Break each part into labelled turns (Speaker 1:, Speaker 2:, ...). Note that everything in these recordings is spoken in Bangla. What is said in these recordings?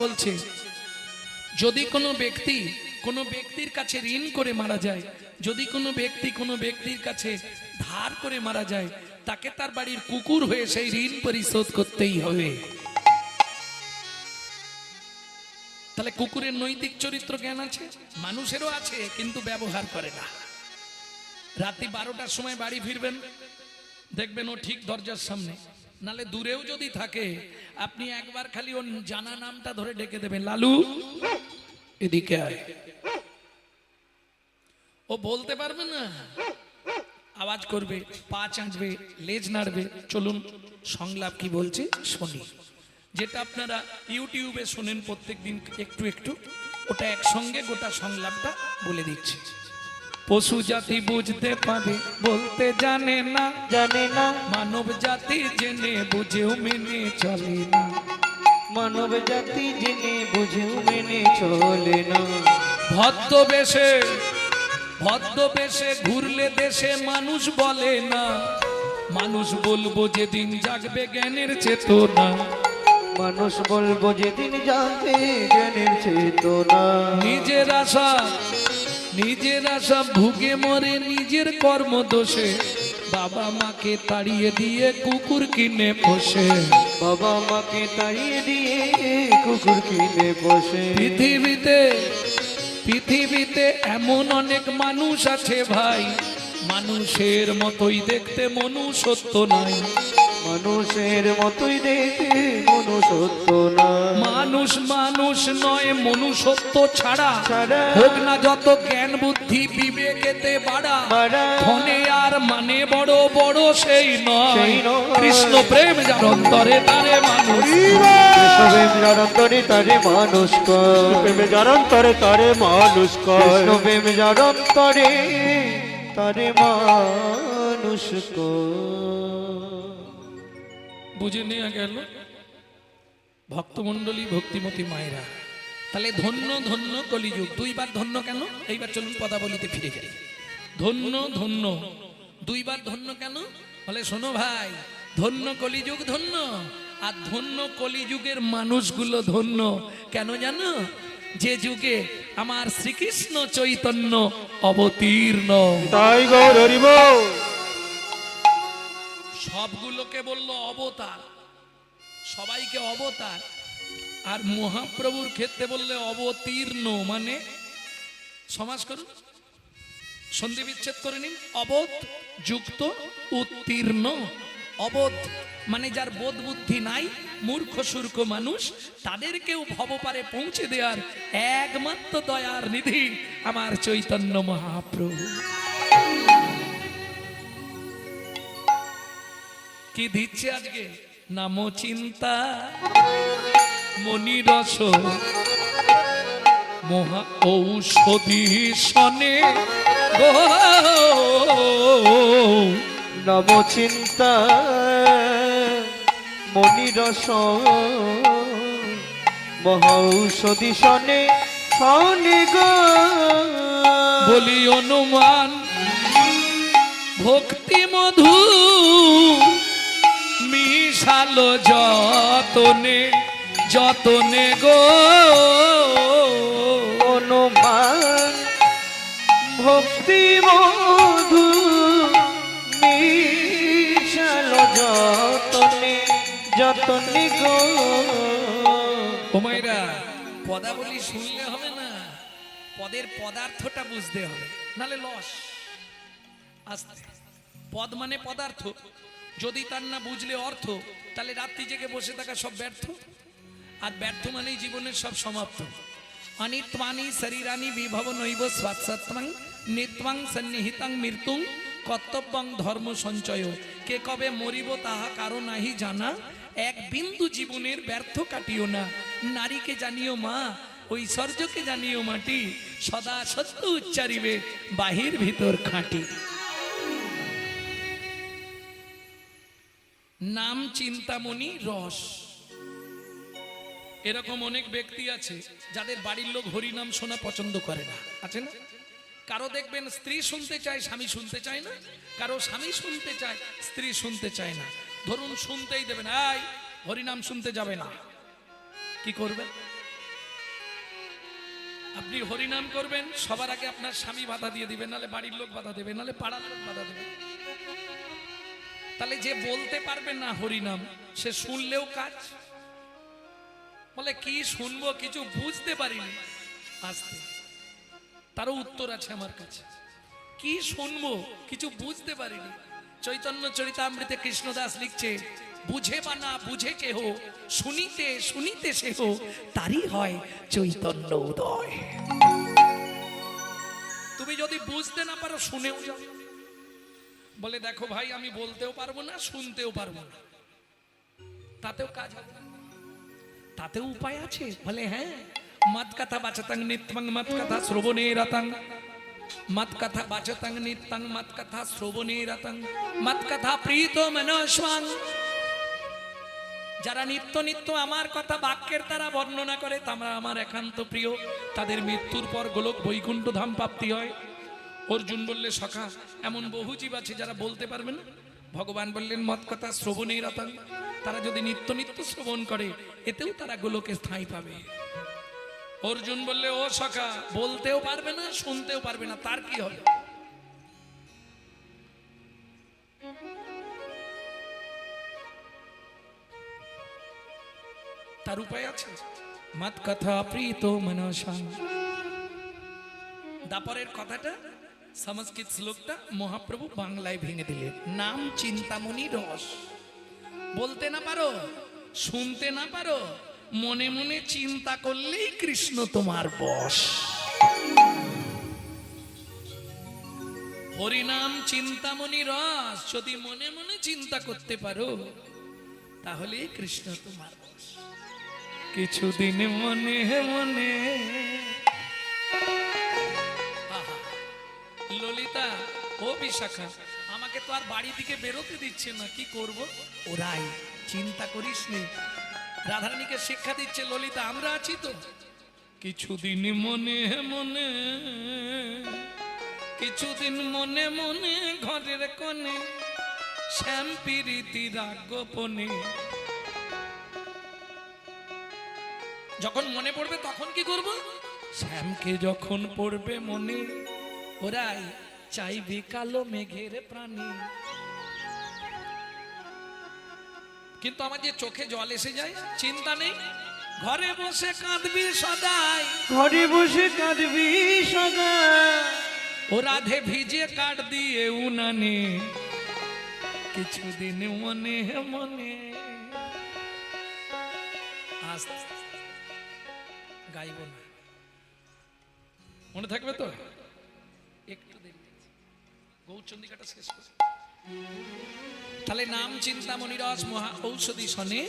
Speaker 1: বলছে যদি কোনো ব্যক্তির কাছে ঋণ করে মারা যায়, যদি কোনো ব্যক্তির কাছে ধার করে মারা যায়, তাকে তার বাড়ির কুকুর হয়ে সেই ঋণ পরিশোধ করতেই হবে। তাহলে কুকুরের নৈতিক চরিত্র জ্ঞান আছে, মানুষেরও আছে, কিন্তু ব্যবহার করে না। রাতে 12টার সময় বাড়ি ফিরবেন, দেখবেন ও ঠিক দরজার সামনে, নালে দূরেও যদি থাকে আপনি একবার খালি ওর জানা নামটা ধরে ডেকে দেবেন, লালু এদিকে আয়। ও বলতে পারবে না, আওয়াজ করবে, পা চাঁচবে, লেজ নাড়বে। চলুন সংলাপ কি বলছে শুনি, যেটা আপনারা ইউটিউবে শোনেন প্রত্যেকদিন একটু একটু, ওটা একসঙ্গে গোটা সংলাপটা বলে দিচ্ছি। পশু জাতি বুঝতে পারে, বলতে জানে না, মানব জাতি জেনে বুঝেও মেনে চলে না,
Speaker 2: মানব জাতি জেনে বুঝেও মেনে চলে না।
Speaker 1: ভদ্রবেশে ঘুরলে দেশে মানুষ বলে না, মানুষ বলবো যেদিন জাগবে জ্ঞানের চেতনা,
Speaker 2: মানুষ বলবো যেদিন জাগবে জ্ঞানের চেতনা।
Speaker 1: নিজের আশা ভুগে মরে নিজের কর্ম দোষে, বাবা মাকে তাড়িয়ে দিয়ে কুকুর কিনে পোষে,
Speaker 2: বাবা মাকে তাড়িয়ে দিয়ে কুকুর কিনে বসে।
Speaker 1: পৃথিবীতে এমন অনেক মানুষ আছে ভাই, মানুষের মতোই দেখতে মনুষ্যত্ব নাই,
Speaker 2: মানুষের মতোই দেখতে মনুষ্যত্ব না।
Speaker 1: মানুষ নয় মনুষ্যত্ব ছাড়া, হোক না যত জ্ঞান বুদ্ধি বিবেকেতে বাড়া, ধনে আর মানে বড় বড় সেই নয়, কৃষ্ণ প্রেম যার অন্তরে তারে মানুষ,
Speaker 2: কৃষ্ণ প্রেম যার অন্তরে তারে মানুষ কয়, প্রেম যার অন্তরে তারে মানুষ কয়, কৃষ্ণ প্রেম যার অন্তরে তারে মানুষ কয়।
Speaker 1: বুঝে নেওয়া গেল ভক্তমন্ডলী, ভক্তিমতী মায়েরা। তাহলে ধন্য ধন্য কলিযুগ, দুইবার ধন্য কেন? এইবার চলুন পদাবলিতে ফিরে যাই। ধন্য ধন্য দুইবার ধন্য কেন? বলে শোনো ভাই, ধন্য কলিযুগ ধন্য, আর ধন্য কলিযুগের মানুষগুলো ধন্য কেন জানো? যে যুগে আমার শ্রীকৃষ্ণ চৈতন্য অবতীর্ণ।
Speaker 2: তাই গৌর হরি বল।
Speaker 1: সবগুলোকে বললো অবতার, সবাইকে অবতার, আর মহাপ্রভুর ক্ষেত্রে বললে অবতীর্ণ, মানে সমাজ করুন, সন্ধি বিচ্ছেদ করে নিন, অবোধ যুক্ত উত্তীর্ণ। অবোধ মানে যার বোধ বুদ্ধি নাই, মূর্খ সূর্খ মানুষ, তাদেরকেও ভবপারে পৌঁছে দেওয়ার একমাত্র দয়ার নিধি আমার চৈতন্য মহাপ্রভু। কি দিচ্ছে আজকে? নাম চিন্তা মনিরস মহা ঔষধি সনে গো,
Speaker 2: নব চিন্তা মনিরস মহৌষধি সনে সনে গো,
Speaker 1: বলি অনুমান ভক্তি মধু মিশালো যতনে যতনে গো,
Speaker 2: অনুমান ভক্তি মধু মিশালো যতনে যতনে গো।
Speaker 1: ও মায়েরা, পদাবলী শুনলে হবে না, পদের পদার্থটা বুঝতে হবে, নালে লস। আস্তে, পদ মানে পদার্থ, যদি তার না বুঝলে অর্থ, তাহলে রাত্রি জেগে বসে থাকা সব ব্যর্থ, আর ব্যর্থ মানেই জীবনের সব সমাপ্ত। অনিত্বানি শরীরানি বিভব নৈব স্বাৎসত্বং নিত্বাং সন্নিহিতাং মৃত্যুং কর্তব্যং ধর্ম সঞ্চয়। কে কবে মরিব তাহা কারো নাহি জানা, এক বিন্দু জীবনের ব্যর্থ কাটিও না। নারীকে জানিও মা, ঐশ্বর্যকে জানিও মাটি, সদা সত্য উচ্চারিবে বাহির ভিতর খাঁটি। নাম চিন্তামণি রস। এরকম অনেক ব্যক্তি আছে যাদের বাড়ির লোক হরিনাম শোনা পছন্দ করে না, আছে না? কারো দেখবেন স্ত্রী শুনতে চায়, স্বামী শুনতে চায় না, কারো স্বামী শুনতে চায়, স্ত্রী শুনতে চায় না। ধরুন শুনতেই দেবেন, এই হরিনাম শুনতে যাবে না, কি করবে? আপনি হরিনাম করবেন, সবার আগে আপনার স্বামী বাধা দিয়ে দিবেন, নালে বাড়ির লোক বাধা দেবে, নালে পাড়ার লোক বাধা দেবে। তাহলে যে বলতে পারবেন না হরিনাম, সে শুনলেও কাজ। বলে কি শুনবো, কিছু বুঝতে পারিনি। আসতে তারও উত্তর আছে আমার কাছে। কি শুনবো, কিছু বুঝতে পারিনি। চৈতন্য চরিতামৃতে কৃষ্ণদাস লিখছে, বুঝে বা না বুঝে কেহ, শুনিতে শুনিতে সেহ, তারই হয় চৈতন্য উদয়। তুমি যদি বুঝতে না পারো, শুনেও যাও। বলে দেখো ভাই, আমি বলতেও পারবো না, শুনতেও পারবো না, তাতেও কাজ হবে, তাতেও উপায় আছে। বলে হ্যাঁ, মত কথা বাচতাং নিত্যং মত কথা শ্রবণে রতং, মত কথা বাচতাং নিত্যং মত কথা শ্রবণে রতং, মত কথা প্রীত মনস্বাং। যারা নিত্য নিত্য আমার কথা বাক্যের দ্বারা বর্ণনা করে, তারা আমার একান্ত প্রিয়, তাদের মৃত্যুর পর গোলক বৈকুণ্ঠ ধাম প্রাপ্তি হয়। অর্জুন বললে সখা, এমন বহু জীব আছে যারা বলতে পারবে না। ভগবান বললেন মত কথা শ্রবণে রতং, তারা যদি নিত্য নিত্য শ্রবণ করে, এতেও তারা গোলকে স্থায়ী পাবে। অর্জুন বললে ও সখা, বলতেও পারবে না, শুনতেও পারবে না, তার কি হবে? তার উপায় আছে। মত কথা প্রীত মনসা। দাপরের কথাটা, সংস্কৃত শ্লোকটা মহাপ্রভু বাংলায় ভেঙে দিলেন। নাম চিন্তামণি রস। বলতে না পারো, শুনতে না পারো, মনে মনে চিন্তা করলেই কৃষ্ণ তোমার বশ। হরিনাম চিন্তামণি রস, যদি মনে মনে চিন্তা করতে পারো, তাহলে কৃষ্ণ তোমার বশ। কিছুদিন মনে মনে। ললিতা ও বিশাখা, আমাকে তো আর বাড়ি থেকে বেরোতে দিচ্ছে না, কি করব? ওরাই, চিন্তা করিস নি। রাধারানীকে শিক্ষা দিচ্ছে, ললিতা আমরা আছি তো। কিছুদিন মনে মনে, কিছুদিন মনে মনে ঘরের কোণে, শ্যাম প্রীতি রাগ গোপনে। যখন মনে পড়বে তখন কি করব? শ্যামকে যখন পড়বে মনে, ওরাই চাইবে কালো মেঘের প্রাণী। কিন্তু আমার যে চোখে জল এসে যায়, চিন্তা নেই, ঘরে বসে কাঁদবি সদাই,
Speaker 2: ঘরে বসে কাঁদবি সদা।
Speaker 1: ও রাধে ভিজে কাট দিয়ে উনানে, কিছুদিন মনে মনে। আস্তে গাইব না, মনে থাকবে তো? একটু দেরি, গৌরচন্দ্রিকাটা শেষ করে। তাহলে নাম চিন্তামণি রস মহা ঔষধি সনে,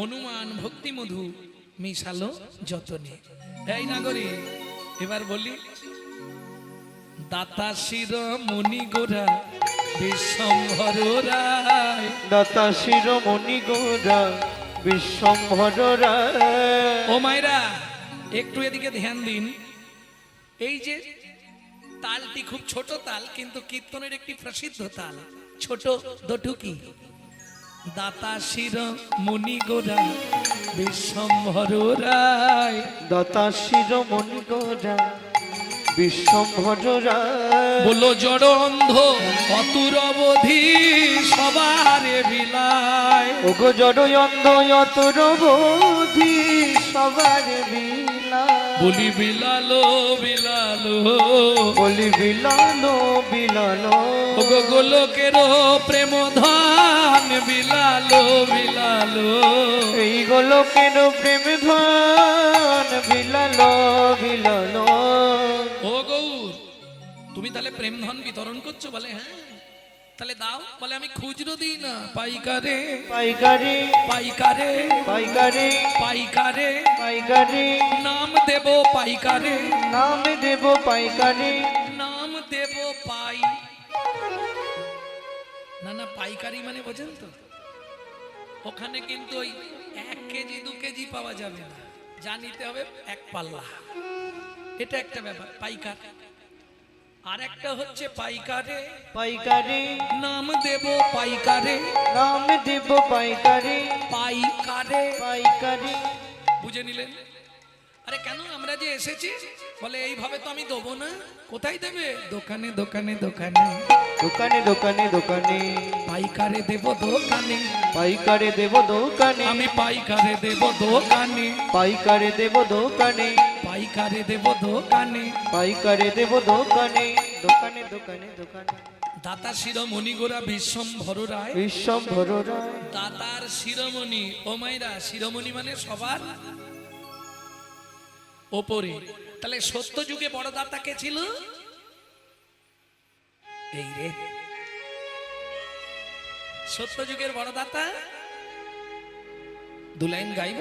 Speaker 1: অনুমান ভক্তি মধু মিশালো যতনে। এই নাগরী, এবার বলি, দাতা শির মণি গোরা বিশ্বম্ভর রায়।
Speaker 2: দাতা শিরোমণি গোরা বিশ্বম্ভর রায়।
Speaker 1: ও মায়েরা, একটু এদিকে ধ্যান দিন। এই যে তালটি খুব ছোট তাল, কিন্তু কীর্তনের একটি প্রসিদ্ধ তাল, ছোট দটুকি। দাতা শির মণি গোরা বিশ্বম্ভর রায়।
Speaker 2: দাতা শিরোমণি গোরা বিশ্বম্ভর রায়।
Speaker 1: বলো জড় অন্ধ অতুর অবধি সবারে বিলায়।
Speaker 2: ওগো জড় অন্ধ অতুর অবধি সবার বিলায়।
Speaker 1: বলি বিলালো বিলালো,
Speaker 2: বলি বিলালো বিলালো।
Speaker 1: ওগো গোলকের প্রেম ধান বিলালো বিলালো।
Speaker 2: এই গোলকের প্রেম ধান বিলালো বিলালো।
Speaker 1: ও গৌর, তুমি তাহলে প্রেম ধন বিতরণ করছো? বলে হ্যাঁ। তাহলে দাও। বলে আমি খুচরো দিই না, পাইকারে
Speaker 2: পাইকারি
Speaker 1: পাইকারে
Speaker 2: পাইকারি
Speaker 1: পাইকারে।
Speaker 2: পাইকারি
Speaker 1: নাম দেব পাইকারে,
Speaker 2: নাম দেব পাইকারি।
Speaker 1: নাম দেব পাই। না না, পাইকারি মানে বোঝেন তো? ওখানে কিন্তু ওই 1 কেজি 2 কেজি পাওয়া যাবে না, যা নিতে হবে 1 পাল্লা। এটা একটা ব্যাপার, পাইকার। আর একটা হচ্ছে পাইকারে,
Speaker 2: পাইকারি
Speaker 1: নাম দেব পাইকারে,
Speaker 2: নাম দেব পাইকারি।
Speaker 1: পাইকারে।
Speaker 2: পাইকারি
Speaker 1: বুঝে নিলেন? আরে কেন আমরা যে এসেছি, বলে এইভাবে তো আমি দেবো না। কোথায় দেবে? দোকানে দোকানে দোকানে,
Speaker 2: দোকানে দোকানে দোকানে,
Speaker 1: পাইকারে দেব দোকানে,
Speaker 2: পাইকারে দেব দোকানে,
Speaker 1: আমি পাইকারে দেব দোকানে,
Speaker 2: পাইকারে দেব দোকানে,
Speaker 1: পাইকারে দেব দোকানে।
Speaker 2: পাইকারে দেব দোকানে, দোকানে দোকানে দোকানে।
Speaker 1: দাতা শিরোমণি গোরা বিশ্বম্ভর রায়,
Speaker 2: বিশ্বম্ভর রায়,
Speaker 1: দাতার শিরোমণি। ও মাইরা, শিরোমণি মানে সবার ওপরে। তাহলে সত্য যুগে বড় দাতা কে ছিল? এই রে, সত্য যুগের বড় দাতা। দু লাইন গাইব,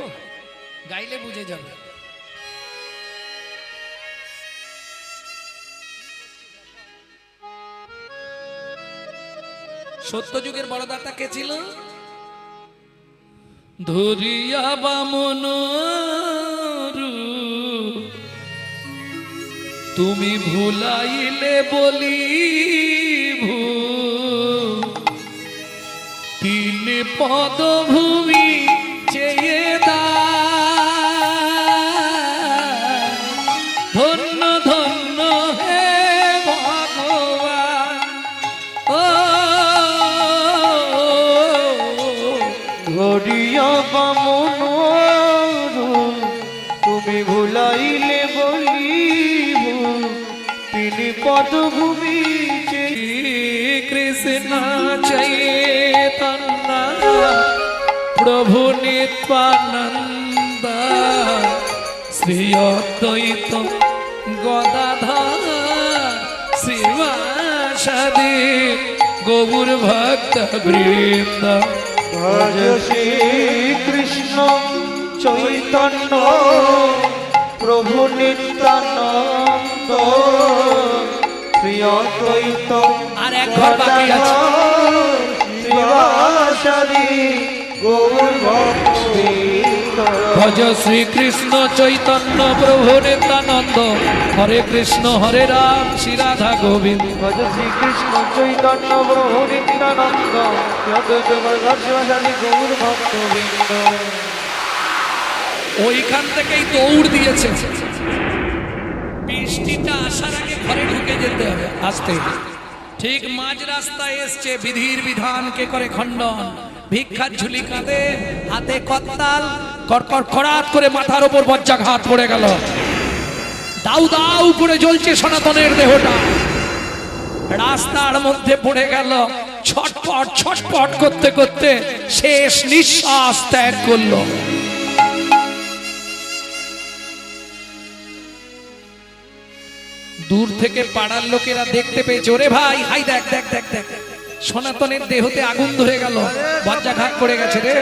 Speaker 1: গাইলে বুঝে যাবে। সত্য যুগের বড় দাতা কে ছিল? ধরিয়া বামন রূপ, তুমি ভুলাইলে বলি তিন পদভূমি চেয়ে দাও, ধন্য ধন্য হে ভগবান। ও
Speaker 2: ধরিয়া বামন রূপ, তুমি ভুলাইলে বলিব তিনি পদভূমি
Speaker 1: কৃষ্ণ চৈতন্য প্রভু নিত্যানন্দ শ্রী অদ্বৈত গদাধর শ্রীবাসাদি গৌর ভক্ত বৃন্দ।
Speaker 2: ভজ শ্রী কৃষ্ণ চৈতন্য প্রভু নিত্যানন্দ শ্রী অদ্বৈত
Speaker 1: আর এক ঘর বাকি আছে।
Speaker 2: শ্রীবাসাদি গৌর ভক্তবৃন্দ।
Speaker 1: ভজ শ্রী কৃষ্ণ চৈতন্য প্রভু নিত্যানন্দ হরে কৃষ্ণ হরে রাম শ্রী রাধা গোবিন্দ।
Speaker 2: ভজ শ্রী কৃষ্ণ চৈতন্য প্রভু নিত্যানন্দ শ্রী অদ্বৈত গদাধর শিবাসাদি গৌর ভক্তবৃন্দ।
Speaker 1: ওইখান থেকেই দৌড় দিয়েছে। বৃষ্টিটা আসার আগে ঘরে ঢুকে যেতে হবে আসতে। ঠিক মাঝ রাস্তায় এসছে, বিধির বিধানকে করে খণ্ডন। ভিক্ষার ঝুলি কাঁধে, হাতে করতাল, কড়কড় খড়াত করে মাথার ওপর বজ্রাঘাত পড়ে গেল। দাউ দাউ করে জ্বলছে সনাতনের দেহটা, রাস্তার মধ্যে পড়ে গেল। ছটপট ছটপট করতে করতে শেষ নিঃশ্বাস ত্যাগ করলো। দূর থেকে পাড়ার লোকেরা দেখতে পেয়েছে, ওরে ভাই হাই দেখ দেখ দেখ দেখ, সনাতনের দেহতে আগুন ধরে গেল, বজ্রাঘাত পড়ে গেছে রে।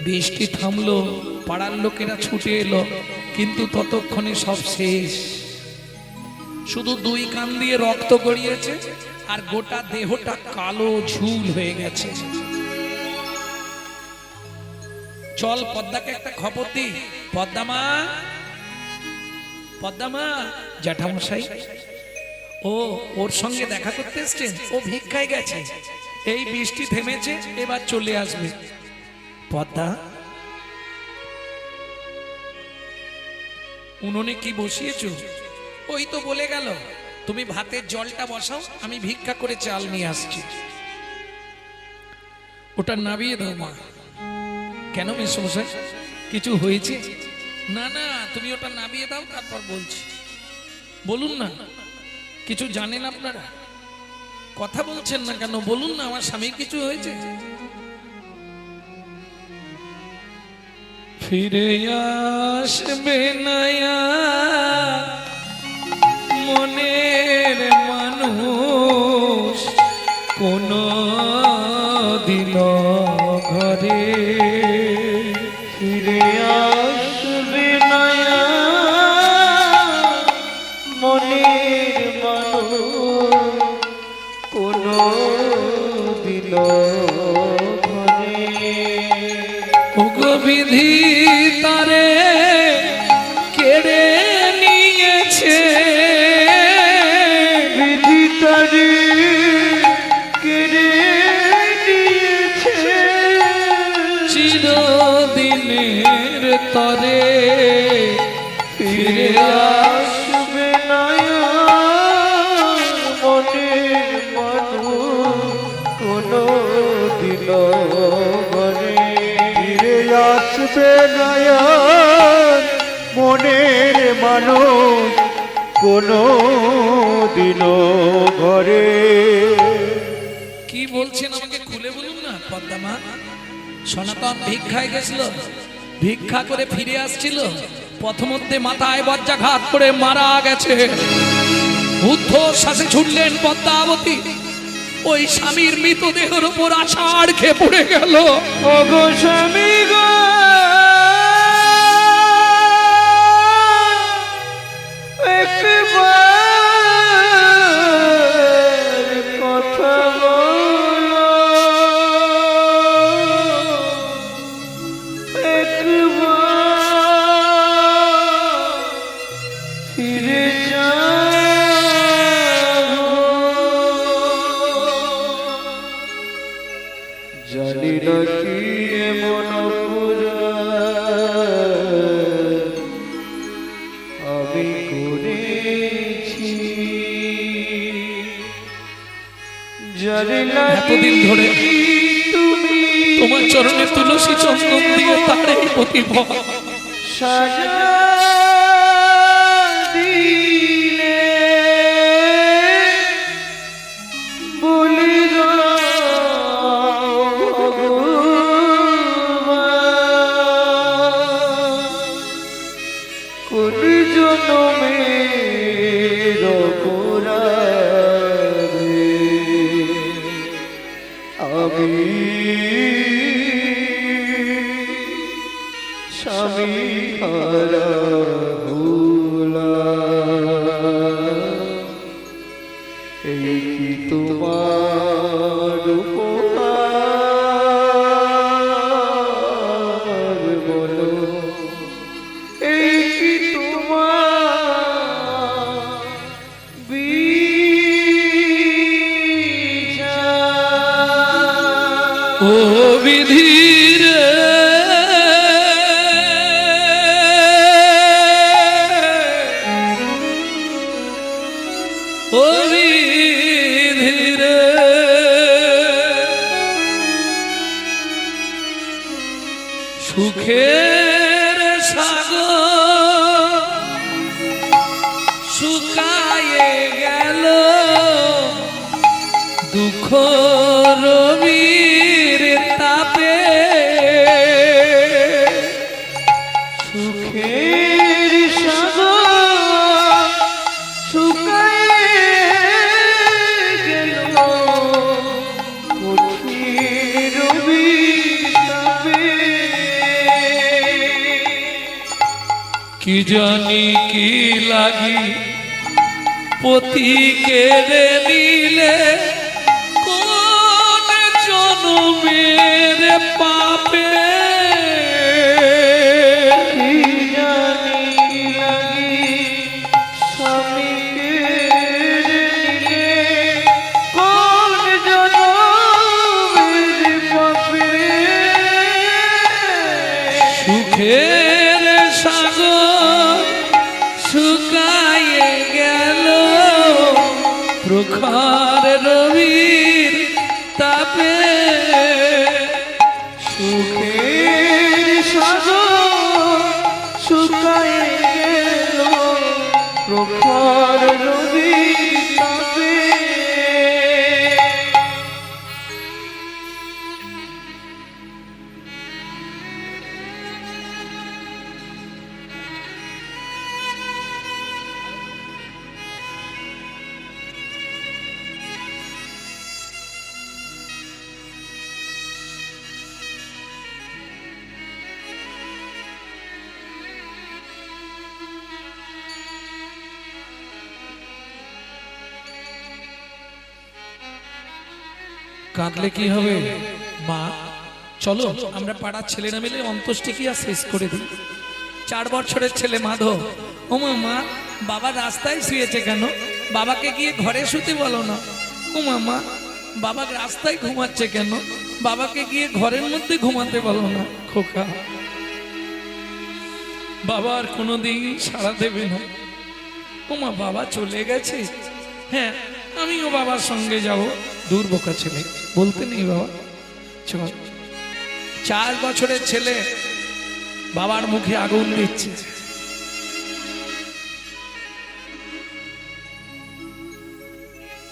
Speaker 1: বৃষ্টি থামলো, পাড়ার লোকেরা ছুটে এলো, কিন্তু ততক্ষণে সব শেষ। শুধু দুই কান দিয়ে রক্ত গড়িয়েছে আর গোটা দেহটা কালো ঝুল হয়ে গেছে। চল পদ্মাকে একটা খবর দি। পদ্মা পদ্মা, জ্যাঠামশাই ও ওর সঙ্গে দেখা করতে এসছেন, ও ভিক্ষায় গেছে, এই বৃষ্টি থেমেছে, এবার চলে আসবে। পদ্মা, উনুনে কি বসিয়েছো? ওই তো বলে গেল তুমি ভাতের জলটা বসাও, আমি ভিক্ষা করে চাল নিয়ে আসছি। ওটা নাবিয়ে দাও মা। কেন মেসমশাই, কিছু হয়েছে? না না, তুমি ওটা নামিয়ে দাও, তারপর বলছি। বলুন না, কিছু জানেন আপনারা? কথা বলছেন না কেন? বলুন না, আমার স্বামীর কিছু হয়েছে। ফিরে আসবে না মনের মানুষ কোন দিন ঘরে।
Speaker 2: ফিরে আসবে না মনের মানুষ কোনো দিন ঘরে।
Speaker 1: বিধি তারে কেড়ে নিয়েছে,
Speaker 2: বিধি তারে কেড়ে নিয়েছে,
Speaker 1: চিরদিনের তরে ফিরে
Speaker 2: বসে নয়ন মনের মানুষ কোনো দিনও ঘরে।
Speaker 1: কি বলছেন আমাকে খুলে বলুন না পদ্মা। সনাতন ভিক্ষায় গেছিল, ভিক্ষা করে ফিরে আসছিল, পথমধ্যে মাথায় বজ্রাঘাত করে মারা গেছে। ঊর্ধ্বশ্বাসে ছুটলেন পদ্মাবতী, ওই স্বামীর মৃতদেহের উপর আষাঢ় খেয়ে পড়ে গেল।
Speaker 2: ওগো স্বামী গো, একবার কথা বলো, একবার ফিরে যাও। জানি না কি এমন অপরাধ আমি করেছি, জানি না
Speaker 1: এতদিন ধরে তোমার চরণে তুলসী চন্দন দিয়ে তার এই প্রতিভা
Speaker 2: সাজা দিলে বলি গো কোন জনমের অপরাধে আমি স্বামী হারা হলাম। এই কি তোমার উপকার বলো, এই কি তোমার বিচার।
Speaker 1: ও বিধির ও বিধির সুখের সাগর শুকায়ে গেল, দুঃখ রবির তাপে
Speaker 2: সুখের সাগর শুকায়ে গেল, কঠিন রবির তাপে।
Speaker 1: কি জানি কি লাগি পতি কেড়ে নিলে, কোন জনমের পাপে
Speaker 2: কি জানি কি লাগি স্বামীকে নিলে, কোন জনমের পাপে।
Speaker 1: সুখের সাগর শুকায়ে গেল, প্রখর রবির তাপে
Speaker 2: সুখের সাগর শুকায়ে গেল, প্রখর রবির তাপে।
Speaker 1: কাঁদলে কি হবে মা? চলো আমরা পাড়ার ছেলেরা মিলে অন্ত্যেষ্টিক্রিয়া শেষ করে দিই। 4 বছরের ছেলে মাধব, ও মা বাবা রাস্তায় শুয়েছে কেন? বাবাকে গিয়ে ঘরে শুতে বলো না। ও মা বাবা রাস্তায় ঘুমাচ্ছে কেন? বাবাকে গিয়ে ঘরের মধ্যে ঘুমাতে বলো না। খোকা, বাবা আর কোনোদিন সাড়া দেবে না। ও মা বাবা চলে গেছে, হ্যাঁ আমিও বাবার সঙ্গে যাব। দূর বোকা ছেলে, বলতে নেই বাবা চল। 4 বছরের ছেলে বাবার মুখে আগুন দিচ্ছে।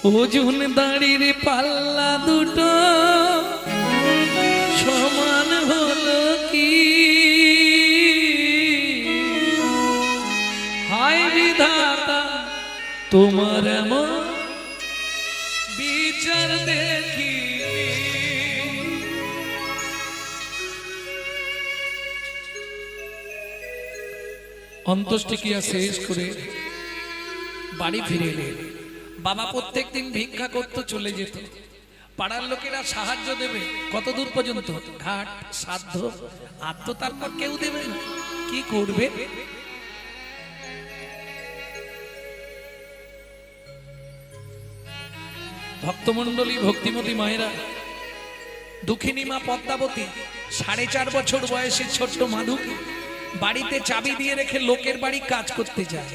Speaker 1: ওজন দাঁড়ির পাল্লা দুটো সমান হলো কি, হায় বিধাতা তোমার এমন বিচার দেখি। অন্ত্যেষ্টিক্রিয়া শেষ করে বাড়ি ফিরে এলেন। বাবা প্রত্যেকদিন ভিক্ষা করতে চলে যেত। পাড়ার লোকেরা সাহায্য দেবে কত দূর পর্যন্ত, ঘাট সাধ্য, আর তো তারপর কেউ দেবে না, কি করবে? ভক্তমণ্ডলী, ভক্তিমতী মায়েরা, দুঃখিনী মা পদ্মাবতী 4.5 বছর বয়সে ছোট্ট মাধুকে বাড়িতে চাবি দিয়ে রেখে লোকের বাড়ি কাজ করতে যায়।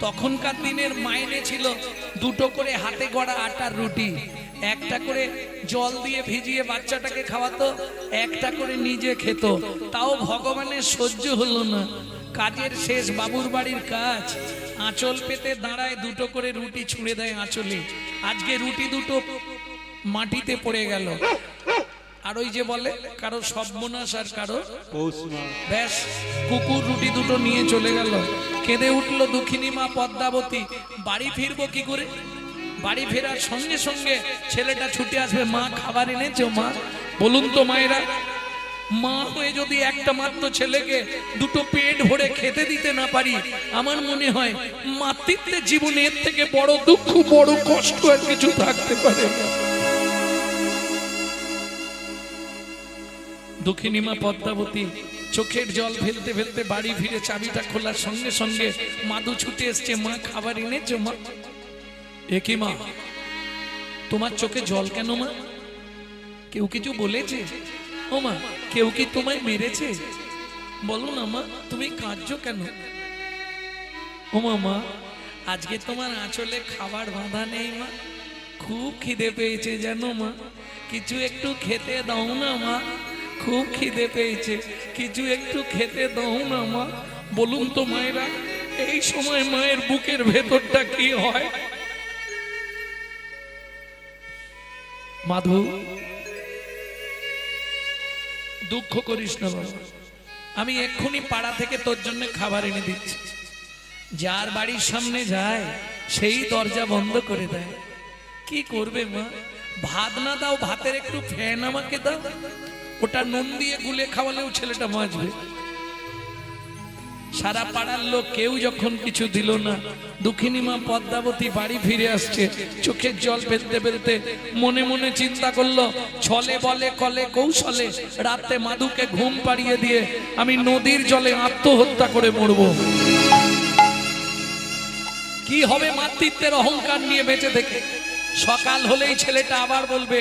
Speaker 1: তখনকার দিনের মাইনে ছিল 2টো করে হাতে গড়া আটার রুটি, একটা করে জল দিয়ে ভিজিয়ে বাচ্চাটাকে খাওয়াতো, একটা করে নিজে খেত। তাও ভগবানের সহ্য হলো না। কাজের শেষ বাবুর বাড়ির কাজ, আঁচল পেতে দাঁড়ায়, 2টো করে রুটি ছুঁড়ে দেয় আঁচলে। আজকে রুটি 2টো মাটিতে পড়ে গেল। আর ওই যে বলে কারো সর্বনাশ আর কারো ব্যাস, কুকুর রুটি 2টো নিয়ে চলে গেল। কেঁদে উঠলো দুঃখিনী মা পদ্মাবতী। বাড়ি ফিরবো কি করে? বাড়ি ফেরার সঙ্গে সঙ্গে ছেলেটা ছুটে আসবে, মা খাবার এনেছো মা? বলুন তো মায়েরা, মা হয়ে যদি একটা মাত্র ছেলেকে 2টো পেট ভরে খেতে দিতে না পারি, আমার মনে হয় মাতৃত্বের জীবনে এর থেকে বড় দুঃখ, বড় কষ্ট আর কিছু থাকতে পারে না। দুঃখিনী মা পদ্মাবতী চোখের জল ফেলতে ফেলতে বাড়ি ফিরে চাবিটা খোলার সঙ্গে সঙ্গে মাধু ছুটে এসছে, মা খাবার এনেছো মা? একই মা, তোমার চোখে জল কেন মা? কেউ কিছু বলেছে? ও মা, কেউ কি তোমায় মেরেছে? বলো না মা, তুমি কাঁদছো কেন? ও মা, আজকে তোমার আঁচলে খাবার বাঁধা নেই মা, খুব খিদে পেয়েছে জানো মা, কিছু একটু খেতে দাও না মা, খুব খিদে পেয়েছে, কিছু একটু খেতে দাও না মা। বলুন তো মায়েরা, এই সময় মায়ের বুকের ভেতরটা কি হয়? মাধু, দুঃখ করিস না বাবা, আমি এক্ষুনি পাড়া থেকে তোর জন্য খাবার এনে দিচ্ছি। যার বাড়ির সামনে যায় সেই দরজা বন্ধ করে দেয়। কি করবে মা? ভাত না দাও, ভাতের একটু ফ্যান আমাকে দাও, ওটা নুন দিয়ে গুলে খাওয়ালেও ছেলেটা বাঁচবে। সারা পাড়ার লোক কেউ যখন কিছু দিল না, দুঃখিনী মা পদ্মাবতী বাড়ি ফিরে আসছে, চোখের জল ফেলতে ফেলতে মনে মনে চিন্তা করলো, ছলে বলে কলে কৌশলে রাতে মাধুকে ঘুম পাড়িয়ে দিয়ে আমি নদীর জলে আত্মহত্যা করে মরবো। কি হবে মাতৃত্বের অহংকার নিয়ে বেঁচে থেকে? সকাল হলেই ছেলেটা আবার বলবে,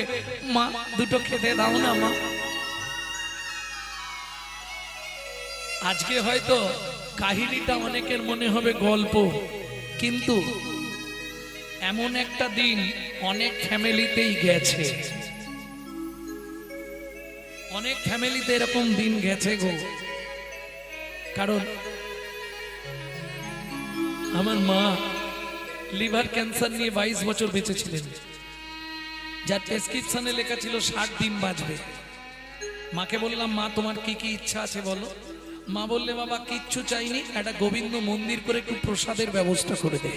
Speaker 1: মা 2টো খেতে দাও না মা। আজকে হয়তো কাহিনীটা অনেকের মনে হবে গল্প, কিন্তু এমন একটা দিন অনেক ফ্যামিলিতেই গেছে, অনেক ফ্যামিলিতে এরকম দিন গেছে গো। কারণ আমার মা লিভার ক্যান্সার নিয়ে 22 বছর বেঁচে ছিলেন, যার প্রেসক্রিপশনে লেখা ছিল 60 দিন বাঁচবে। মাকে বললাম, মা তোমার কি কি ইচ্ছা আছে বলো। মা বললে, বাবা কিচ্ছু চাইনি, একটা গোবিন্দ মন্দির করে একটু প্রসাদের ব্যবস্থা করে দে।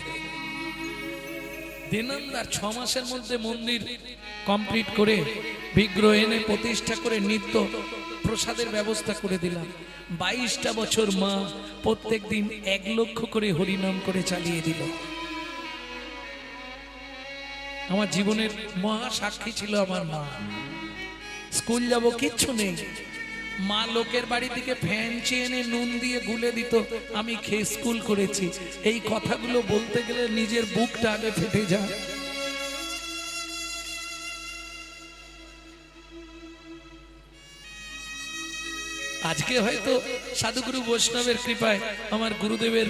Speaker 1: দিনান্দার 6 মাসের মধ্যে মন্দির কমপ্লিট করে বিগ্রহ এনে প্রতিষ্ঠা করে নিত্য প্রসাদের ব্যবস্থা করে দিলাম। 22টা বছর মা প্রত্যেক দিন 1 লক্ষ করে হরিনাম করে চালিয়ে দিল। আমার জীবনের মহা সাক্ষী ছিল আমার মা। স্কুল যাব কিচ্ছু নেই, মা লোকের বাড়ি থেকে ফ্যান চেয়ে এনে নুন দিয়ে গুলে দিত, আমি খেয়ে স্কুল করেছি। এই কথাগুলো বলতে গেলে নিজের বুকটা আগে ফেটে যায়। আজকে হয়তো সাধুগুরু বৈষ্ণবের কৃপায়, আমার গুরুদেবের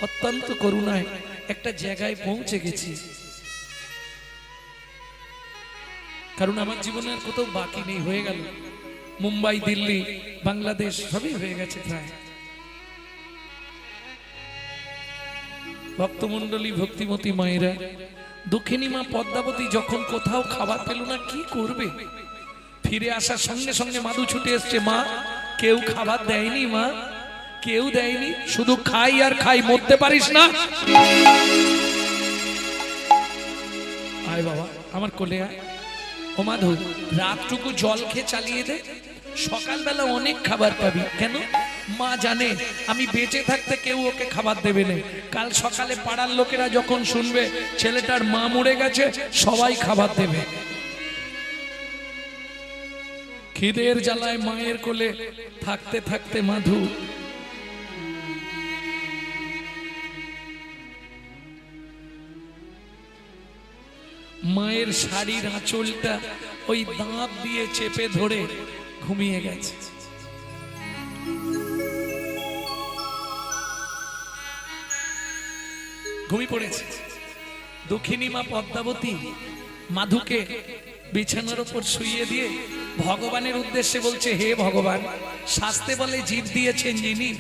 Speaker 1: অত্যন্ত করুণায় একটা জায়গায় পৌঁছে গেছি। কারণ আমার জীবনের কোথাও বাকি নেই, হয়ে গেল। মুম্বাই, দিল্লি, বাংলাদেশ সবই হয়ে গেছে প্রায়। ভক্তমণ্ডলী, ভক্তিমতী মায়েরা, দক্ষিণী মা পদ্মাবতী যখন কোথাও খাবার পেল না কি করবে, ফিরে আসার সঙ্গে সঙ্গে মাধু ছুটে এসছে, মা কেউ খাবার দেয়নি, মা কেউ দেয়নি, শুধু খাই আর খাই, মরতে পারিস না। আয় বাবা আমার কোলে আয়। ও মাধু, রাতটুকু জল খেয়ে চালিয়ে দে, সকালবেলা অনেক খাবার পাবি। কেন? মা জানে আমি বেঁচে থাকতে কেউ ওকে খাবার দেবে না, কাল সকালে পাড়ার লোকেরা যখন শুনবে ছেলেটার মা মরে গেছে, সবাই খাবার দেবে। খিদের জ্বালায় মায়ের কোলে থাকতে থাকতে মাধু মায়ের শাড়ির আঁচলটা ওই দাঁত দিয়ে চেপে ধরে ঘুমিয়ে গেছে। ঘুমিয়ে পড়েছে। দক্ষিণী মা পদ্মাবতী মাধুকে বিছানার উপর শুইয়ে দিয়ে ভগবানের উদ্দেশ্যে বলছে, হে ভগবান, শাস্তে বলে জীব দিয়েছেন যিনি,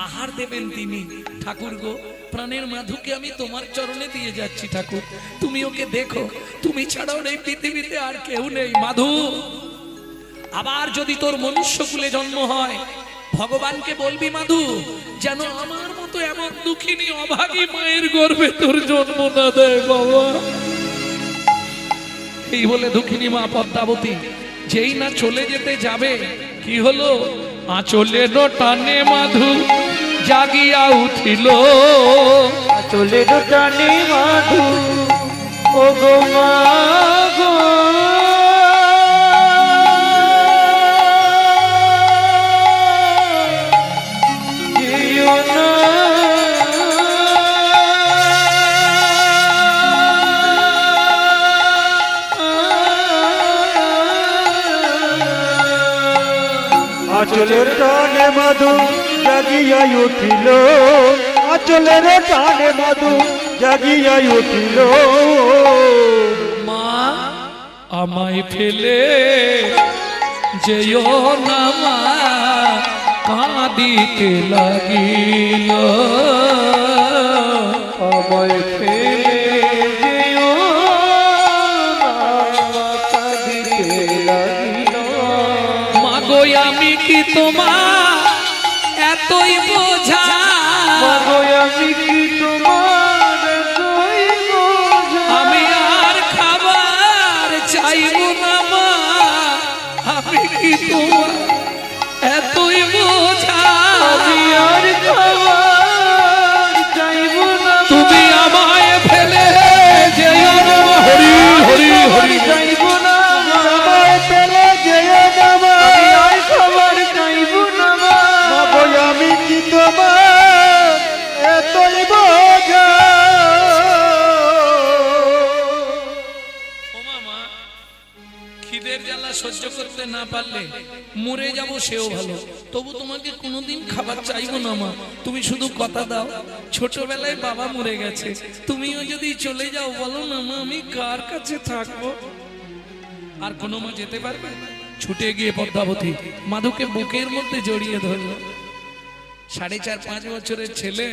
Speaker 1: আহার দেবেন তিনি। ঠাকুর গো, প্রাণের মাধুকে আমি তোমার চরণে দিয়ে যাচ্ছি ঠাকুর, তুমি ওকে দেখো, তুমি ছাড়াও এই পৃথিবীতে আর কেউ নেই। মাধু, আবার যদি তোর মনুষ্যকুলে জন্ম হয়, ভগবানকে বলবি মাধু যেন আমার মতো এমন দুঃখিনী অভাগী মায়ের গর্ভে তোর জন্ম না দেয় বাবা। এই বলে দুঃখিনী মা পদ্মাবতী যেই না চলে যেতে যাবে, কি হলো, আঁচলের টানে মাধু জাগিয়া উঠিল।
Speaker 2: আঁচলের টানে মাধু, ও গো মা গো, যেও না। আঁচলের টানে মাধু জাগিয়া উঠিল, আঁচলের টানে মাধু জাগিয়া উঠিল।
Speaker 1: মা আমায় ফেলে যেও না মা, কাঁদিতে লাগিল।
Speaker 2: আমায় ফেলে যেও না, কাঁদিতে লাগিল।
Speaker 1: মা গো, আমি কি তোমার এতই বোঝা,
Speaker 2: আমি কি তোমার এতই বোঝা,
Speaker 1: আমি আর খাবার চাইব না মা, আমি কি তোমার এতই বোঝা,
Speaker 2: আমি আর খাবার চাইব না,
Speaker 1: তুমি আমায় ফেলে যেও না। হরি হরি হরি
Speaker 2: চাইব না, আমায় ফেলে যেও না, আমি আর খাবার চাইব না। আমি কি তোমার এতই বোঝা।
Speaker 1: ও মামা, খিদের জ্বালা সহ্য করতে না পারলে মরে যাব সেও ভালো, তবু তোমাকে কোনোদিন খাবার চাইবো না মা, তুমি শুধু কথা দাও, ছোটবেলায় বাবা মরে গেছে, তুমিও যদি চলে যাও, বলো না মা আমি কার কাছে থাকবো। আর কোনো মা যেতে পারবে? ছুটে গিয়ে পদ্মাবতী মাধুকে বুকের মধ্যে জড়িয়ে ধরলো। 4.5-5 বছরের ছেলে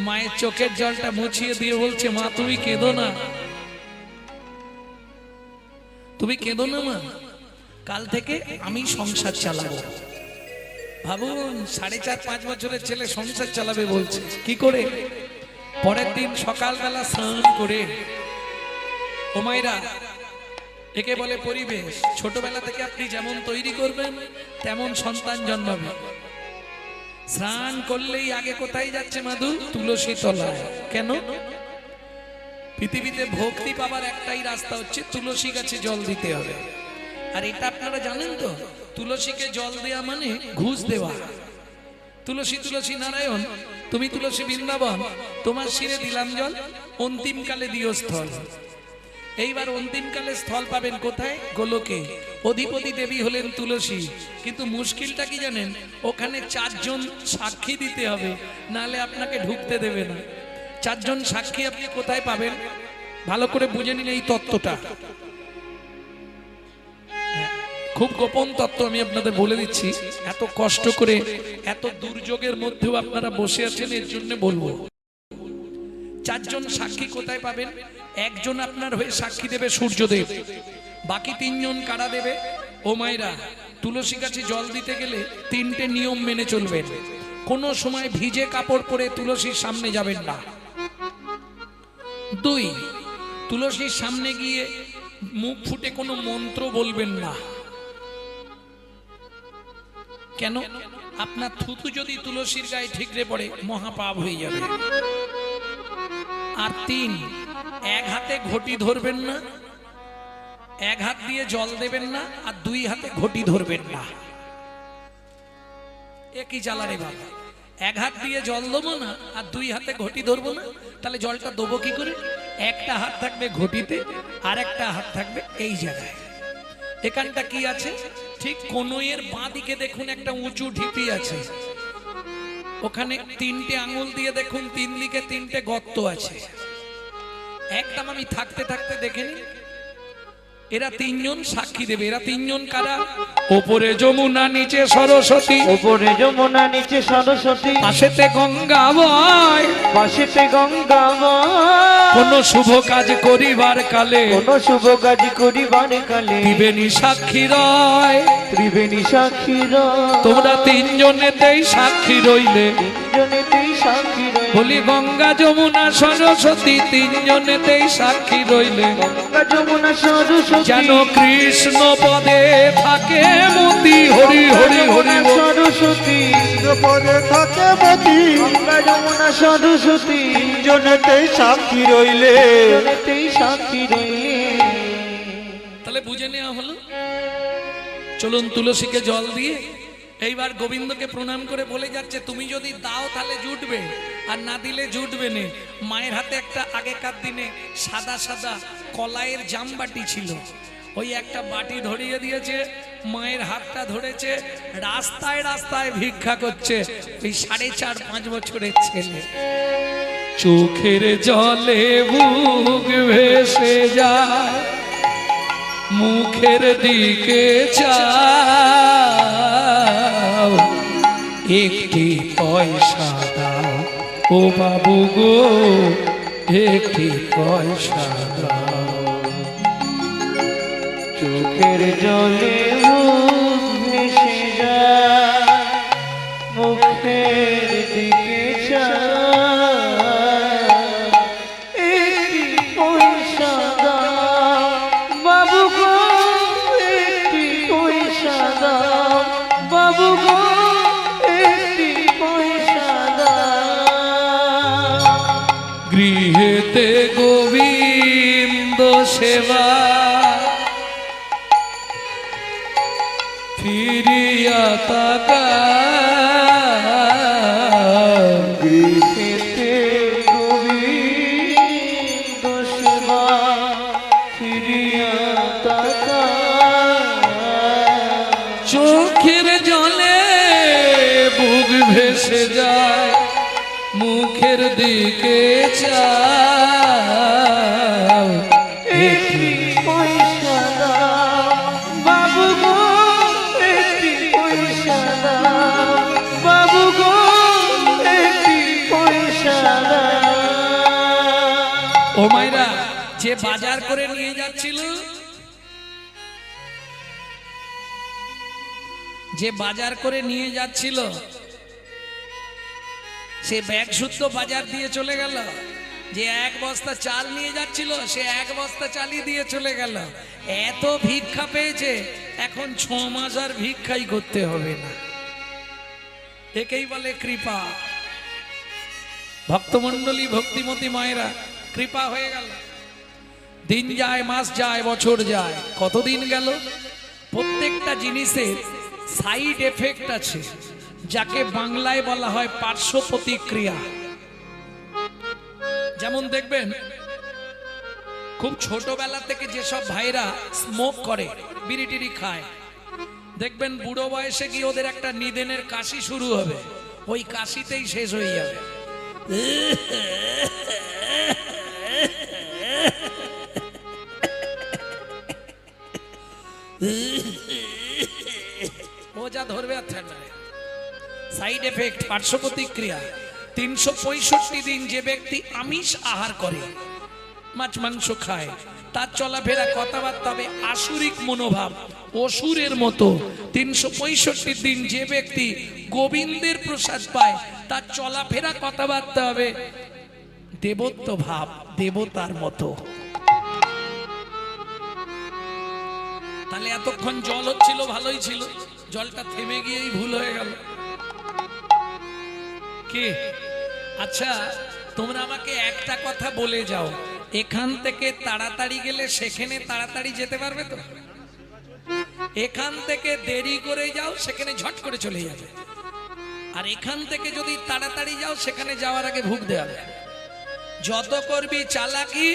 Speaker 1: মায়ের চোখের জলটা মুছিয়ে দিয়ে বলছে, মা তুমি কেঁদো না, তুমি কেঁদো না মা, কাল থেকে আমি সংসার চালাবো। ভাবুন, 4.5-5 বছরের ছেলে সংসার চালাবে বলছে, কি করে? পরের দিন সকালবেলা স্নান করে, ও মায়েরা, একে বলে পরিবেশ। ছোটবেলা থেকে আপনি যেমন তৈরি করবেন তেমন সন্তান জন্মাবে। স্নান করলেই আগে কোথায় যাচ্ছে মাধু? তুলসী তলায়। কেন? পৃথিবীতে ভক্তি পাবার একটাই রাস্তা হচ্ছে তুলসী গাছে জল দিতে হবে। আর এটা আপনারা জানেন তো, তুলসীকে জল দেওয়া মানে ঘুষ দেওয়া। তুলসী তুলসী নারায়ণ, তুমি তুলসী বৃন্দাবন, তোমার শিরে দিলাম জল, অন্তিমকালে দিও স্থল। এইবার অন্তিমকালে স্থল পাবেন কোথায়? গোলকে। অধিপতি দেবী হলেন তুলসী, কিন্তু মুশকিলটা কি জানেন? ওখানে 4 জন সাক্ষী দিতে হবে, নালে আপনাকে ঢুকতে দেবে না। 4 জন সাক্ষী আপনি কোথায় পাবেন? ভালো করে বুঝে নিন এই তত্ত্বটা। খুব গোপন তত্ত্ব আমি আপনাদের বলে দিচ্ছি, এত কষ্ট করে এত দুর্যোগের মধ্যেও আপনারা বসে আছেন এর জন্য বলবো। চারজন সাক্ষী কোথায় পাবেন? একজন আপনার হয়ে সাক্ষী দেবে সূর্যদেব, বাকি তিনজন কারা দেবে? ও মায়েরা, তুলসী গাছে জল দিতে গেলে তিনটে নিয়ম মেনে চলবেন। কোনো সময় ভিজে কাপড় পরে তুলসীর সামনে যাবেন না। 2, তুলসীর সামনে গিয়ে মুখ ফুটে কোনো মন্ত্র বলবেন না। কেন? আপনার থুতু যদি তুলসীর গায়ে ঠিকরে পড়ে মহাপাপ হয়ে যাবে। আর 3, এক হাতে ঘটি ধরবেন না, এক হাত দিয়ে জল দেবেন না, আর 2 হাতে ঘটি ধরবেন না। একই জ্বালারে বাবা, এক হাত দিয়ে জল দেবো না আর 2 হাতে ঘটি ধরবো না, তাহলে জলটা দেবো কি করে? একটা হাত থাকবে ঘটিতে আর একটা হাত থাকবে এই জায়গায়। এখানটা কি আছে? ঠিক কনুইয়ের বাঁ দিকে দেখুন একটা উঁচু ঢিপি আছে, ওখানে 3টে আঙুল দিয়ে দেখুন 3 দিকে 3টে গর্ত আছে। একদম আমি থাকতে থাকতে দেখে নিন। এরা 3 জন সাক্ষী দেবে। এরা 3 জন কারা? ওপরে যমুনা নিচে সরস্বতী,
Speaker 2: ওপরে যমুনা নিচে সরস্বতী,
Speaker 1: পাশেতে গঙ্গা বয়,
Speaker 2: পাশেতে গঙ্গা
Speaker 1: কোন শুভ কাজ করিবার কালে,
Speaker 2: কোন শুভ কাজ করিবার কালে
Speaker 1: ত্রিবেণী সাক্ষী রয়,
Speaker 2: ত্রিবেণী সাক্ষী
Speaker 1: তোমরা 3 জনেতেই সাক্ষী রইলে।
Speaker 2: জনেতেই সাক্ষী
Speaker 1: বলি গঙ্গা যমুনা সরস্বতী 3 জনেতেই সাক্ষী রইলে।
Speaker 2: গঙ্গা যমুনা সরস্বতী
Speaker 1: যেন কৃষ্ণ পদে থাকে মতি, হরি হরি হরি বল।
Speaker 2: সরস্বতী পদে থাকে মতি, গঙ্গা যমুনা সরস্বতী জনেতেই সাক্ষী রইলে, জনেতেই সাক্ষী রইলে।
Speaker 1: তাহলে বুঝে নেওয়া হলো। চলুন তুলসীকে জল দিয়ে এইবার গোবিন্দকে প্রণাম করে বলে যাচ্ছে, তুমি যদি দাও তাহলে জুটবে, আর না দিলে জুটবে না। মায়ের হাতে একটা আগেকার দিনে সাদা সাদা কলাইয়ের জামবাটি ছিল, ওই একটা বাটি ধরিয়ে দিয়েছে, মায়ের হাতটা ধরেছে, রাস্তায় রাস্তায় ভিক্ষা করছে ওই 4.5-5 বছরের ছেলে। চোখের জলে বুক ভেসে যায়, মুখের দিকে চাও, একটি পয়সা দাও ও বাবু গো, একটি পয়সা দাও।
Speaker 2: চোখের জলে মুখ ভেসে যায়, মুখের দিকে চায়, একটি পয়সা দাও বাবু গো, একটি পয়সা দাও বাবু গো, একটি পয়সা দাও।
Speaker 1: গৃহেতে গোবিন্দ সেবা ফিরিয়া তাকা,
Speaker 2: গৃহেতে গোবিন্দ সেবা ফিরিয়া তাকা,
Speaker 1: চোখের জলে বুক ভেসে যায়, মুখের দিকে চাও,
Speaker 2: একটি পয়সা দাও বাবু গো, একটি পয়সা দাও বাবু গো, একটি পয়সা দাও।
Speaker 1: ও মাইরা, যে বাজার করে নিয়ে যাচ্ছিল, যে বাজার করে নিয়ে যাচ্ছিল, সে ব্যাগ শুদ্ধ বাজার দিয়ে চলে গেল। যে 1 বস্তা চাল নিয়ে যাচ্ছিল, সে 1 বস্তা চালই দিয়ে চলে গেল। এত ভিক্ষা পেয়েছে, এখন 6 মাস আর ভিক্ষাই করতে হবে না। একেই বলে কৃপা। ভক্তমণ্ডলী, ভক্তিমতী মায়েরা, কৃপা হয়ে গেল। দিন যায়, মাস যায়, বছর যায়, কতদিন গেল। প্রত্যেকটা জিনিসের সাইড এফেক্ট আছে, যাকে বাংলায় বলা হয় পার্শ্ব প্রতিক্রিয়া। যেমন দেখবেন, খুব ছোটবেলা থেকে যেসব ভাইরা স্মোক করে, বিড়ি টিড়ি খায়, দেখবেন বুড়ো বয়সে গিয়ে ওদের একটা নিদেনের কাশি শুরু হবে, ওই কাশিতেই শেষ হয়ে যাবে। সাইড এফেক্ট, পার্শ্ব প্রতিক্রিয়া। 365 দিন যে ব্যক্তি আমিষ আহার করে, মাছ মাংস খায়, তার চলাফেরা কথাবার্তা হবে আসুরিক মনোভাব, অসুরের মতো। 365 দিন যে ব্যক্তি গোবিন্দের প্রসাদ পায়, তার চলাফেরা কথাবার্তা হবে দেবত্ব ভাব, দেবতার মতো। তাহলে এতক্ষণ জল হচ্ছিল, ভালোই ছিল, জলটা থেমে গিয়েই ভুল হয়ে গেল কি? আচ্ছা, তোমরা আমাকে একটা কথা বলে যাও, এখান থেকে তাড়াতাড়ি গেলে সেখানে তাড়াতাড়ি যেতে পারবে তো? এখান থেকে দেরি করে যাও, সেখানে ঝট করে চলে যাবে। আর এখান থেকে যদি তাড়াতাড়ি যাও, সেখানে যাওয়ার আগে ভুগ দেবে। যত করবি চালাকি,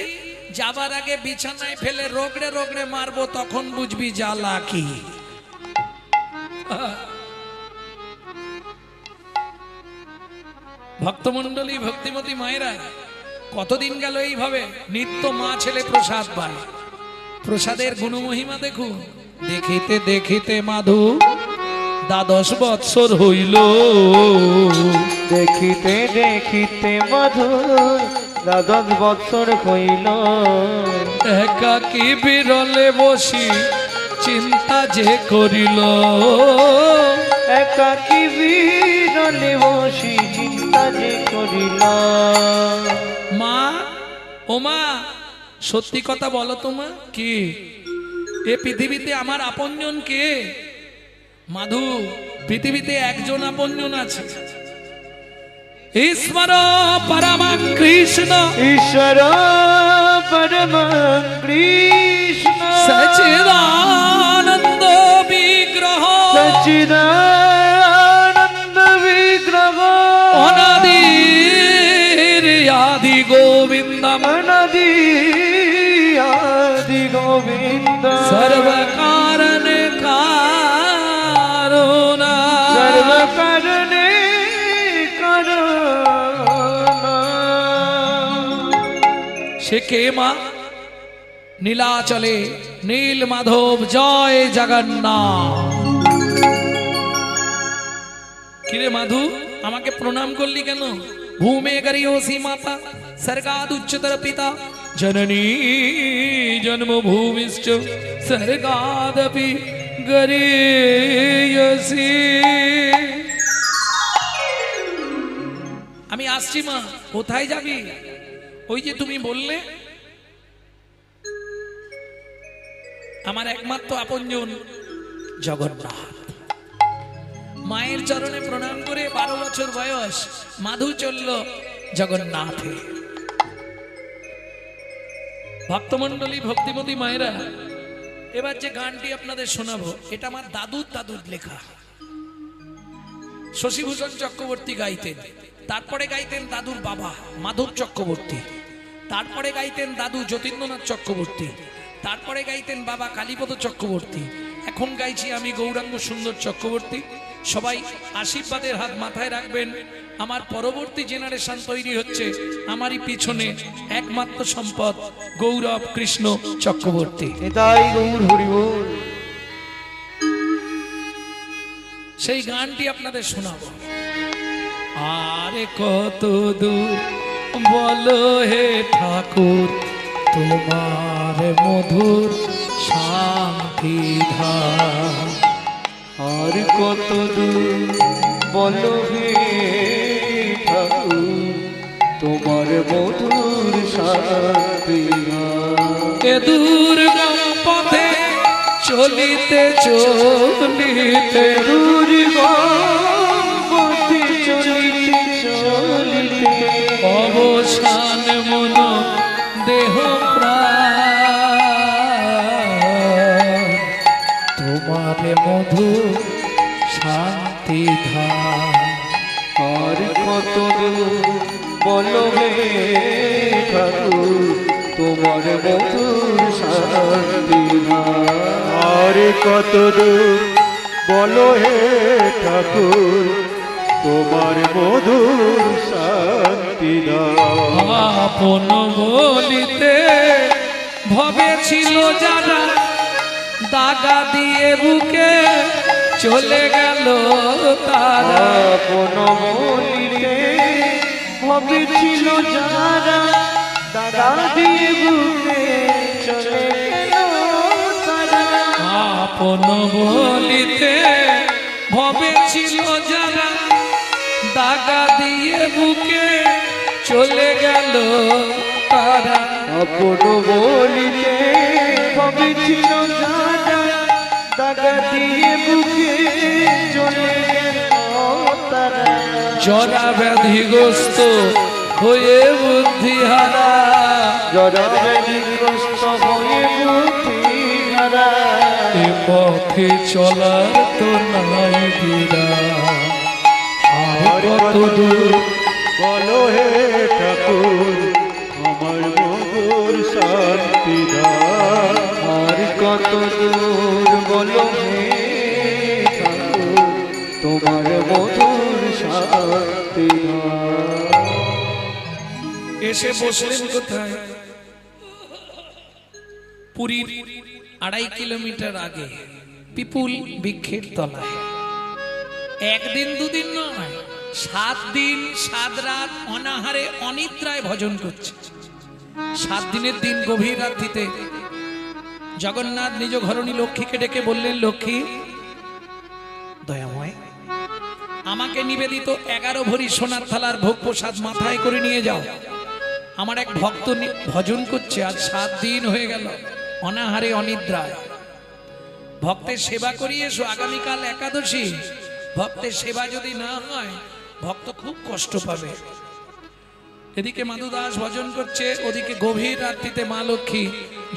Speaker 1: যাবার আগে বিছানায় ফেলে রগড়ে রগড়ে মারবো, তখন বুঝবি জ্বালাকি। ভক্তমন্ডলী, ভক্তিমতী মায়েরা, কতদিন গেল এইভাবে নিত্য মা ছেলে প্রসাদ পায়। প্রসাদের গুণমহিমা দেখুন। দেখিতে দেখিতে মাধু 12 বৎসর হইল,
Speaker 2: দেখিতে দেখিতে মধুর 12 বৎসর হইল।
Speaker 1: একাকী বিরলে বসি চিন্তা যে করিল,
Speaker 2: একাকী বিরলে বসি চিন্তা যে করিল।
Speaker 1: মা, ও মা, সত্যি কথা বলো তো মা, কি এ পৃথিবীতে আমার আপনজন কে? মাধু, পৃথিবীতে একজন আপনজন আছে, ঈশ্বর পরমং কৃষ্ণ,
Speaker 2: ঈশ্বর পরমং কৃষ্ণ,
Speaker 1: সচিদানন্দ বিগ্রহ,
Speaker 2: সচিদানন্দ বিগ্রহ,
Speaker 1: অনাদির আদি গোবিন্দম,
Speaker 2: অনাদি আদি গোবিন্দ,
Speaker 1: সর্বকারণে কারণা,
Speaker 2: সর্বকারণে কারণা।
Speaker 1: সে কে মা? নীলাচলে নীল মাধব, জয় জগন্নাথ। কিরে মাধু, আমাকে প্রণাম করলি কেন? ভূমে গরিয়সী মাতা, স্বর্গাদ উচ্চতর পিতা, জননী জন্মভূমিশ্চ স্বর্গাদপি গরিয়সী। আমি আসছি মা। কোথায় যাবি? ওই যে তুমি বললে আমার একমাত্র আপনজন জগন্নাথ। মায়ের চরণে প্রণাম করে 12 বছর বয়স মাধু চলল জগন্নাথে। ভক্তমন্ডলী, ভক্তিমতী মায়েরা, এবার যে গানটি আপনাদের শোনাবো, এটা আমার দাদুর লেখা। শশীভূষণ চক্রবর্তী গাইতেন, তারপরে গাইতেন দাদুর বাবা মাধব চক্রবর্তী, তারপরে গাইতেন দাদু যতীন্দ্রনাথ চক্রবর্তী, তারপরে গাইতেন বাবা কালীপদ চক্রবর্তী। এখন গাইছি আমি গৌরাঙ্গ সুন্দর চক্রবর্তী। সবাই আশীর্বাদের হাত মাথায় রাখবেন। আমার পরবর্তী জেনারেশন তৈরি হচ্ছে, আমারই পিছনে একমাত্র সম্পদ গৌরব কৃষ্ণ চক্রবর্তী।
Speaker 2: নিতাই গৌর হরি বল।
Speaker 1: সেই গানটি আপনাদের শোনাবো। আরে কত দূর বলো হে ঠাকুর, তোমার মধুর শান্তি ধাম।
Speaker 2: আর কত দূর বলো হে ঠাকুর, তোমার মধুর শান্তি ধাম।
Speaker 1: এ দুর্গম পথে চলিতে চলিতে,
Speaker 2: দুর্গম পথে চলিতে চলিতে,
Speaker 1: অবসান মন দেহ প্রাণ, তোমার মধু শান্তি ধাম।
Speaker 2: আর কত দূর বলো হে ঠাকুর, তোমার মধুর শান্তি ধাম। আর কত দূর বলো হে ঠাকুর, তোমার মধুর শান্তি ধাম।
Speaker 1: আপন বলিতে ভবে ছিল যারা, দাগা দিয়ে বুকে চলে গেল তারা।
Speaker 2: আপন বলিতে ভবেছিল যারা, দাদা দিয়ে বুকে চলে গেল তারা।
Speaker 1: আপন বলিতে ভবে ছিল যারা, দাগা দিয়ে বুকে চলে গেল তারা।
Speaker 2: আপন বলিতে ভবেছিল যারা, দাগা দিয়ে বুকে চলে গেল তারা।
Speaker 1: জরা ব্যাধিগ্রস্ত হয়ে বুদ্ধিহারা,
Speaker 2: জরা ব্যাধিগ্রস্ত হয়ে বুদ্ধিহারা।
Speaker 1: এ পথে চলার তো নাই বিরা, আর কত দূর
Speaker 2: বলো হে ঠাকুর আমার মধুর শান্তি দাও। আর কত দূর বলো হে ঠাকুর তোমার মধুর শান্তি দাও।
Speaker 1: এসে বসলেন কোথায়? পুরীর 2.5 কিলোমিটার আগে পিপুল বৃক্ষের তলায়। একদিন দুদিন নয়, 7 দিন 7 রাত অনাহারে অনিদ্রায় ভজন করছে। 7 দিনের দিন গভীর রাত্রিতে জগন্নাথ নিজ ঘরণী লক্ষ্মীকে ডেকে বললেন, লক্ষ্মী দয়াময়, আমাকে নিবেদিত 11 ভরি সোনার থালার ভোগ প্রসাদ মাথায় করে নিয়ে যাও। আমার এক ভক্ত ভজন করছে, আজ 7 দিন হয়ে গেল অনাহারে অনিদ্রায়। ভক্তের সেবা করিয়ে এসো, আগামীকাল একাদশী। ভক্তের সেবা যদি না হয় ভক্ত খুব কষ্ট পাবে। এদিকে মাধু দাস ভজন করছে, ওদিকে গভীর রাত্রিতে মা লক্ষ্মী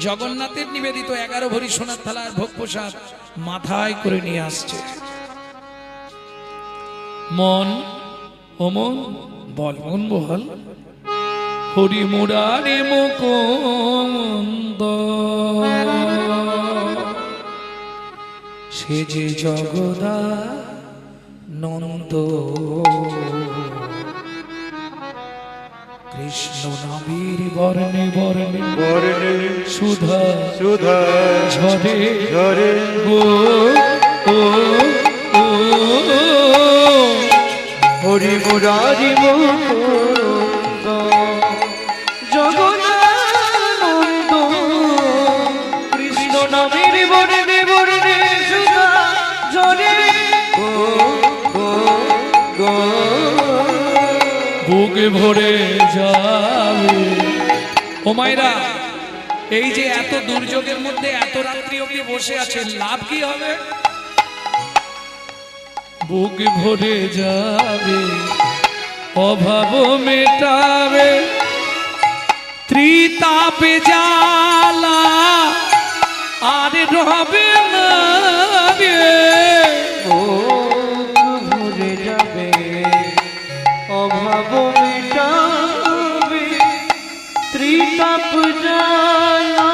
Speaker 1: জগন্নাথের নিবেদিত 11 ভরি সোনার থালার ভোগ প্রসাদ মাথায় করে নিয়ে আসছে। মন ও মন বল, মন বল, হরি মুরারি মুকুন্দ সে যে জগদানন্দ। কৃষ্ণ নামের বর্ণে বর্ণে
Speaker 2: বর্ণে
Speaker 1: সুধা
Speaker 2: সুধা
Speaker 1: ঝরে
Speaker 2: ঝরে
Speaker 1: গো ও ও
Speaker 2: হরি মুরারি মুকুন্দ জগদানন্দ। কৃষ্ণ নামের বর্ণে বর্ণে সুধা ঝরে গো গো গো।
Speaker 1: বুক ভরে যাবে। ও মায়েরা, এই যে এত দুর্যোগের মধ্যে এত রাত্রি অবধি বসে আছেন, লাভ কি হবে? বুক ভরে যাবে, অভাব মেটাবে, ত্রিতাপে জ্বালা আর রবে না রে।
Speaker 2: বুক ভরে যাবে, অভাব মেটাবে, ত্রিতাপ জ্বালা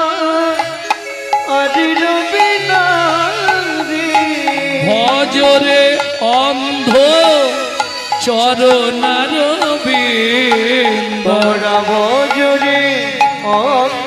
Speaker 2: আর রবে না রে।
Speaker 1: ভজরে অন্ধ চরণার বিন্দ।
Speaker 2: তোরা ভজরে অন্ধ